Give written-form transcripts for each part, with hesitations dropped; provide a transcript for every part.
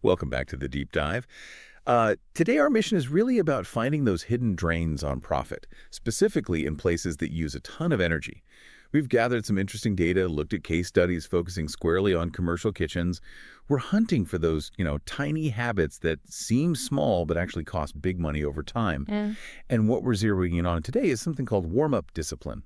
Welcome back to the Deep Dive. Today, our mission is really about finding those hidden drains on profit, specifically in places that use a ton of energy. We've gathered some interesting data, looked at case studies focusing squarely on commercial kitchens. We're hunting for those, tiny habits that seem small but actually cost big money over time. Yeah. And what we're zeroing in on today is something called warm-up discipline.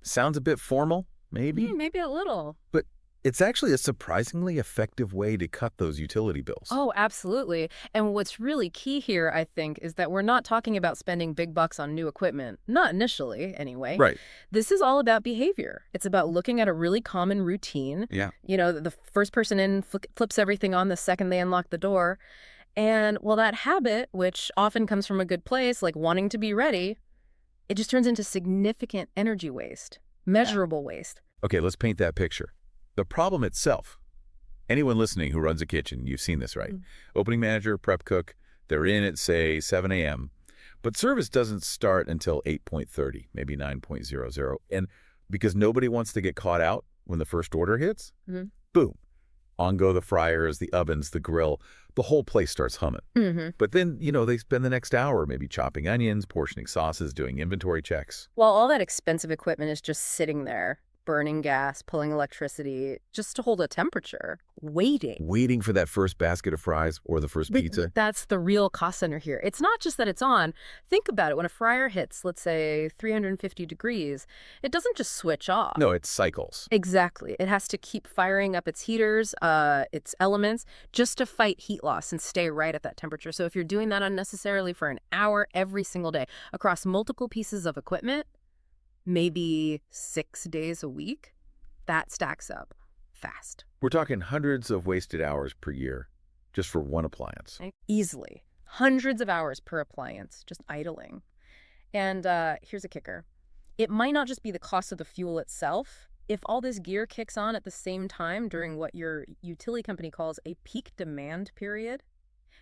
Sounds a bit formal, maybe? Maybe a little. But it's actually a surprisingly effective way to cut those utility bills. Oh, absolutely. And what's really key here, I think, is that we're not talking about spending big bucks on new equipment. Not initially, anyway. Right. This is all about behavior. It's about looking at a really common routine. Yeah. The first person in flips everything on the second they unlock the door. And, well, that habit, which often comes from a good place, like wanting to be ready, it just turns into significant energy waste, measurable waste. Okay, let's paint that picture. The problem itself. Anyone listening who runs a kitchen, you've seen this, right? Opening manager, prep cook, they're in at, say, 7 a.m. But service doesn't start until 8:30, maybe 9:00. And because nobody wants to get caught out when the first order hits, boom. On go the fryers, the ovens, the grill. The whole place starts humming. But then, they spend the next hour maybe chopping onions, portioning sauces, doing inventory checks. While all that expensive equipment is just sitting there, burning gas, pulling electricity, just to hold a temperature, waiting. Waiting for that first basket of fries or the first pizza. That's the real cost center here. It's not just that it's on. Think about it. When a fryer hits, let's say, 350 degrees, it doesn't just switch off. No, it cycles. Exactly. It has to keep firing up its heaters, its elements, just to fight heat loss and stay right at that temperature. So if you're doing that unnecessarily for an hour every single day across multiple pieces of equipment, maybe 6 days a week, that stacks up fast. We're talking hundreds of wasted hours per year just for one appliance. Easily. Hundreds of hours per appliance, just idling. And here's a kicker. It might not just be the cost of the fuel itself. If all this gear kicks on at the same time during what your utility company calls a peak demand period,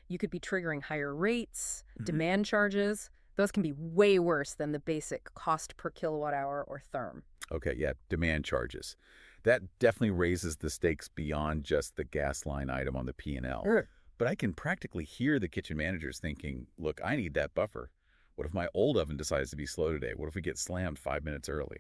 you could be triggering higher rates, demand charges. Those can be way worse than the basic cost per kilowatt hour or therm. Okay, yeah, demand charges. That definitely raises the stakes beyond just the gas line item on the P&L. But I can practically hear the kitchen managers thinking, look, I need that buffer. What if my old oven decides to be slow today? What if we get slammed 5 minutes early?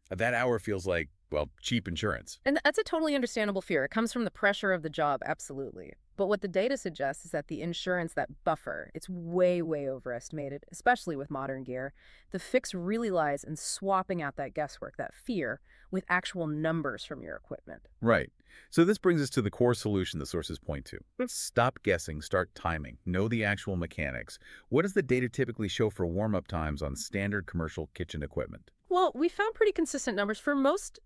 That hour feels like, well, cheap insurance. And that's a totally understandable fear. It comes from the pressure of the job, absolutely. But what the data suggests is that the insurance, that buffer, it's way, way overestimated, especially with modern gear. The fix really lies in swapping out that guesswork, that fear, with actual numbers from your equipment. Right. So this brings us to the core solution the sources point to. Stop guessing, start timing, know the actual mechanics. What does the data typically show for warm-up times on standard commercial kitchen equipment? Well, we found pretty consistent numbers. For most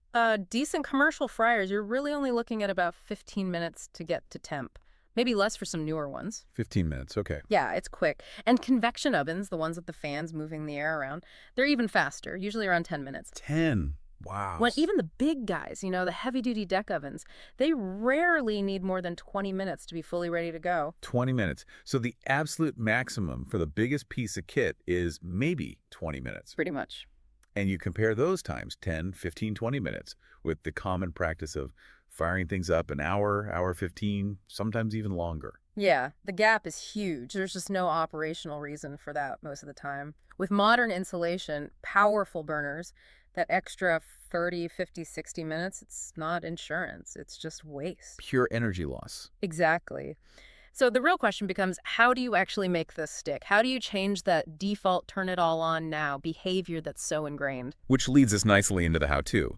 decent commercial fryers, you're really only looking at about 15 minutes to get to temp. Maybe less for some newer ones. 15 minutes, okay. Yeah, it's quick. And convection ovens, the ones with the fans moving the air around, they're even faster, usually around 10 minutes. 10. Wow. When even the big guys, the heavy-duty deck ovens, they rarely need more than 20 minutes to be fully ready to go. 20 minutes. So the absolute maximum for the biggest piece of kit is maybe 20 minutes. Pretty much. And you compare those times, 10, 15, 20 minutes, with the common practice of firing things up an hour 15, sometimes even longer. Yeah, the gap is huge. There's just no operational reason for that most of the time. With modern insulation, powerful burners, that extra 30, 50, 60 minutes, it's not insurance. It's just waste. Pure energy loss. Exactly. So the real question becomes, how do you actually make this stick? How do you change that default turn it all on now behavior that's so ingrained? Which leads us nicely into the how-to.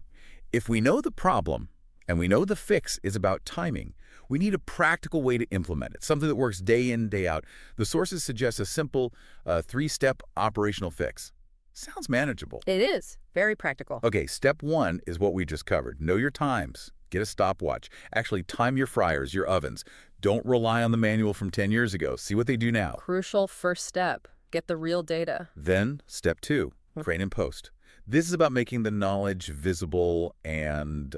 If we know the problem and we know the fix is about timing, we need a practical way to implement it, something that works day in, day out. The sources suggest a simple 3-step operational fix. Sounds manageable. It is. Very practical. Okay, step 1 is what we just covered. Know your times. Get a stopwatch. Actually, time your fryers, your ovens. Don't rely on the manual from 10 years ago. See what they do now. Crucial first step. Get the real data. Then, step 2, crane and post. This is about making the knowledge visible and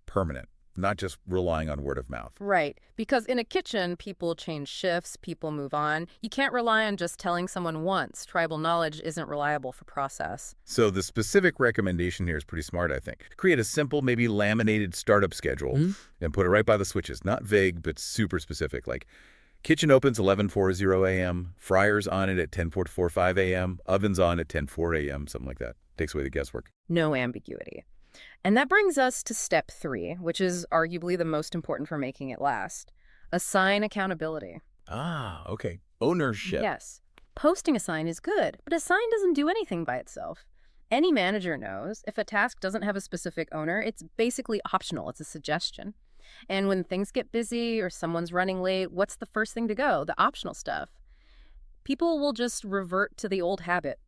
permanent. not just relying on word of mouth. Right. Because in a kitchen, people change shifts, people move on. You can't rely on just telling someone once. Tribal knowledge isn't reliable for process. So the specific recommendation here is pretty smart, I think. Create a simple, maybe laminated startup schedule and put it right by the switches. Not vague, but super specific. Like kitchen opens 11:40 a.m., fryers on it at 10:45 a.m., ovens on at 10:04 a.m., something like that. Takes away the guesswork. No ambiguity. And that brings us to step 3, which is arguably the most important for making it last. Assign accountability. Ah, okay. Ownership. Yes. Posting a sign is good, but a sign doesn't do anything by itself. Any manager knows if a task doesn't have a specific owner, it's basically optional. It's a suggestion. And when things get busy or someone's running late, what's the first thing to go? The optional stuff. People will just revert to the old habit.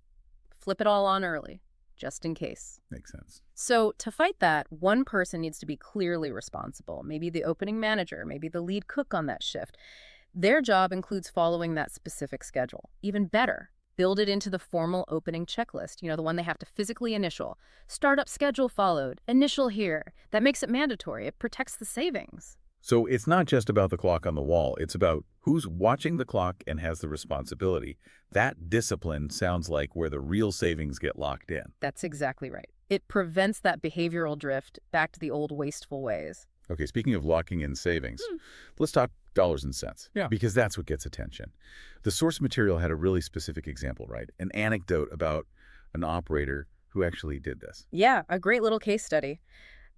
Flip it all on early, just in case. Makes sense. So to fight that, one person needs to be clearly responsible. Maybe the opening manager, maybe the lead cook on that shift. Their job includes following that specific schedule. Even better, build it into the formal opening checklist, the one they have to physically initial. Startup schedule followed, initial here. That makes it mandatory. It protects the savings. So it's not just about the clock on the wall. It's about who's watching the clock and has the responsibility. That discipline sounds like where the real savings get locked in. That's exactly right. It prevents that behavioral drift back to the old wasteful ways. Okay, speaking of locking in savings, let's talk dollars and cents. Yeah. Because that's what gets attention. The source material had a really specific example, right? An anecdote about an operator who actually did this. Yeah, a great little case study.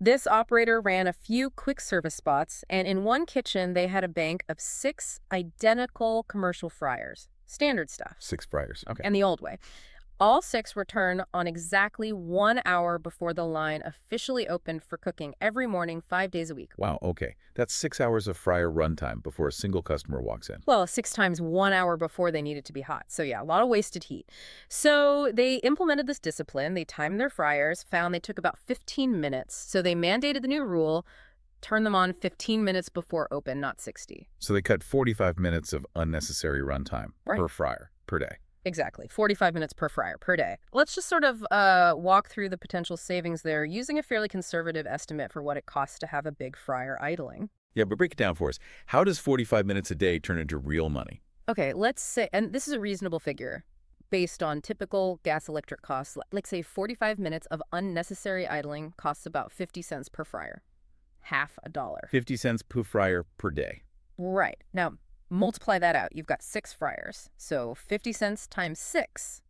This operator ran a few quick service spots, and in one kitchen, they had a bank of 6 identical commercial fryers. Standard stuff. 6 fryers. Okay. And the old way. All 6 were turned on exactly 1 hour before the line officially opened for cooking every morning, 5 days a week. Wow, okay. That's 6 hours of fryer runtime before a single customer walks in. Well, 6 times 1 hour before they needed to be hot. So yeah, a lot of wasted heat. So they implemented this discipline. They timed their fryers, found they took about 15 minutes. So they mandated the new rule, turn them on 15 minutes before open, not 60. So they cut 45 minutes of unnecessary runtime per fryer per day. Exactly. 45 minutes per fryer per day. Let's just sort of walk through the potential savings there using a fairly conservative estimate for what it costs to have a big fryer idling. Yeah, but break it down for us. How does 45 minutes a day turn into real money? Okay, let's say, and this is a reasonable figure based on typical gas electric costs. Like say 45 minutes of unnecessary idling costs about 50 cents per fryer. Half a dollar. 50 cents per fryer per day. Right. Now, multiply that out. You've got 6 fryers. So 50 cents times 6.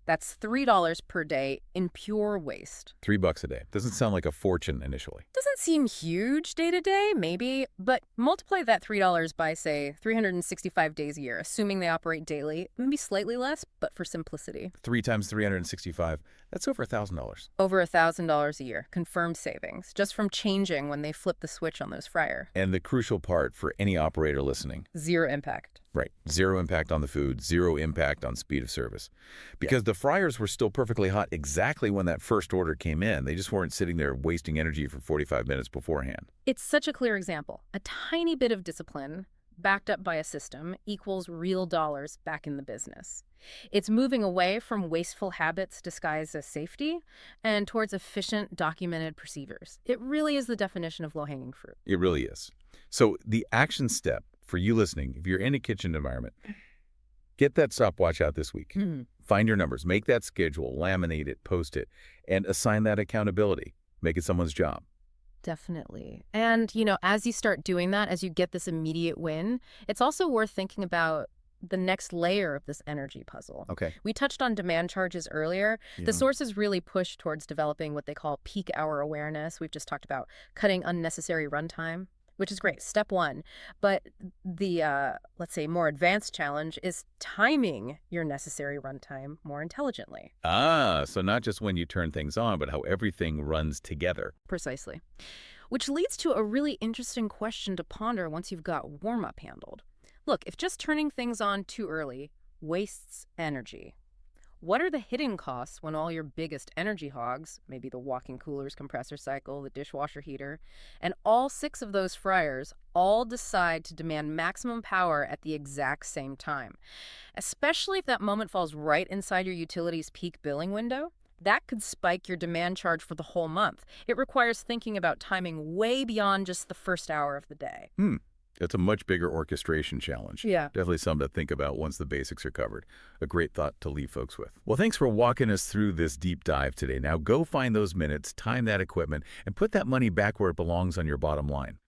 That's $3 per day in pure waste. $3 a day. Doesn't sound like a fortune initially. Doesn't seem huge day to day, maybe, but multiply that $3 by, say, 365 days a year, assuming they operate daily. Maybe slightly less, but for simplicity. 3 times 365, that's over $1,000. Over $1,000 a year, confirmed savings, just from changing when they flip the switch on those fryer. And the crucial part for any operator listening. 0 impact. Right. 0 impact on the food, 0 impact on speed of service. Because the fryers were still perfectly hot exactly when that first order came in. They just weren't sitting there wasting energy for 45 minutes beforehand. It's such a clear example. A tiny bit of discipline backed up by a system equals real dollars back in the business. It's moving away from wasteful habits disguised as safety and towards efficient, documented procedures. It really is the definition of low-hanging fruit. It really is. So the action step for you listening, if you're in a kitchen environment, get that stopwatch out this week. Find your numbers, make that schedule, laminate it, post it, and assign that accountability. Make it someone's job. Definitely. And, as you start doing that, as you get this immediate win, it's also worth thinking about the next layer of this energy puzzle. Okay. We touched on demand charges earlier. Yeah. The sources really push towards developing what they call peak hour awareness. We've just talked about cutting unnecessary runtime, which is great. Step 1. But the, let's say, more advanced challenge is timing your necessary runtime more intelligently. So not just when you turn things on, but how everything runs together. Precisely. Which leads to a really interesting question to ponder once you've got warm-up handled. Look, if just turning things on too early wastes energy, what are the hidden costs when all your biggest energy hogs, maybe the walk-in coolers, compressor cycle, the dishwasher heater, and all 6 of those fryers all decide to demand maximum power at the exact same time? Especially if that moment falls right inside your utility's peak billing window, That could spike your demand charge for the whole month. It requires thinking about timing way beyond just the first hour of the day. That's a much bigger orchestration challenge. Yeah. Definitely something to think about once the basics are covered. A great thought to leave folks with. Well, thanks for walking us through this deep dive today. Now go find those minutes, time that equipment, and put that money back where it belongs on your bottom line.